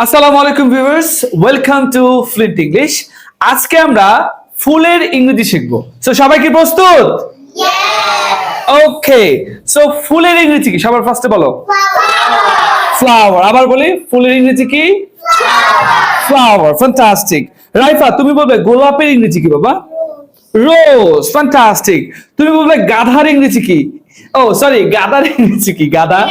আসসালামু আলাইকুম viewers, welcome to Flint English. আজকে আমরা ফুলের ইংরেজি শিখব। সো সবাই কি প্রস্তুত? ওকে, সো ফুলের ইংরেজি কি? সবার ফার্স্টে বলো ফ্লাওয়ার। আবার বলি, ফুলের ইংরেজি কি? ফ্লাওয়ার। ফ্যান্টাস্টিক। রাইফা, তুমি বলবে গোলাপের ইংরেজি কি বাবা? রোজ। ফ্যান্টাস্টিক। তুমি বলবে গাধার ইংরেজি কি? ও সরি, গাধার ইংরেজি কি? গাধা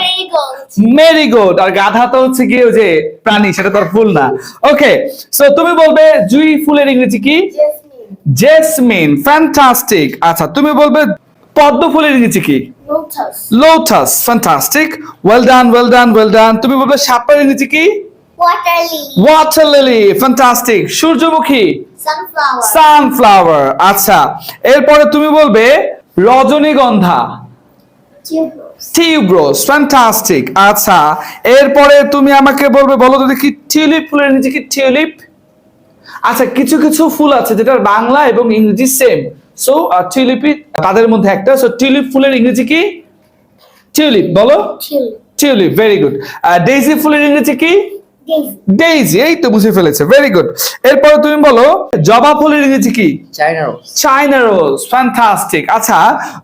মেরিগোল্ড। আর গাধা তো হচ্ছে কি ওই যে প্রাণী, সেটা তো আর ফুল না। ওকে, সো তুমি বলবে জুই ফুলের ইংরেজি কি? জেসমিন। ফ্যান্টাস্টিক। আচ্ছা, তুমি বলবে পদ্ম ফুলের ইংরেজি কি? Lotus. Fantastic. Well done, well done, well done. তুমি বলবে শাপলার ইংরেজি কি? Water lily. ফ্যান্টাস্টিক। সূর্যমুখী? সানফ্লাওয়ার। আচ্ছা, এরপরে তুমি বলবে রজনীগন্ধা? টিউবরোজ। ফ্যান্টাস্টিক। আচ্ছা, এরপরে তুমি আমাকে বলবে, বলো তো দেখি টিউলিপ ফুলের ইংরেজি কি? টিউলিপ। আচ্ছা, কিছু কিছু ফুল আছে যেটার বাংলা এবং ইংরেজি সেম। সো টিউলিপই তাদের মধ্যে একটা। সো টিউলিপ ফুলের ইংরেজি কি? টিউলিপ। বলো টিউলিপ। Very good. ডেইজি ফুলের ইংরেজি কি? ডেইজি। এই তো বুঝে ফেলেছে, ভেরি গুড। এরপরে তুমি বলো জবা ফুলের ইংরেজি কি? চাইনা রোজ। ফ্যান্টাস্টিক। আচ্ছা,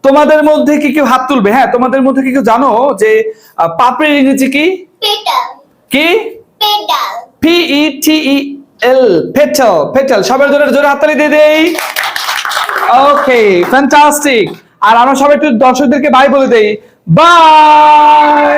তোমাদের মধ্যে কি কেউ হাত তুলবে? হ্যাঁ, তোমাদের মধ্যে কি কেউ জানো যে পাপড়ির ইংরেজি কি? কি? PETEL। পেটাল। পেটাল। সবার জন্য জোরে হাততালি দিয়ে দেই। ওকে, ফ্যান্টাস্টিক। আর আমরা সবাই একটু দর্শকদেরকে বাই বলে দেই। বাই।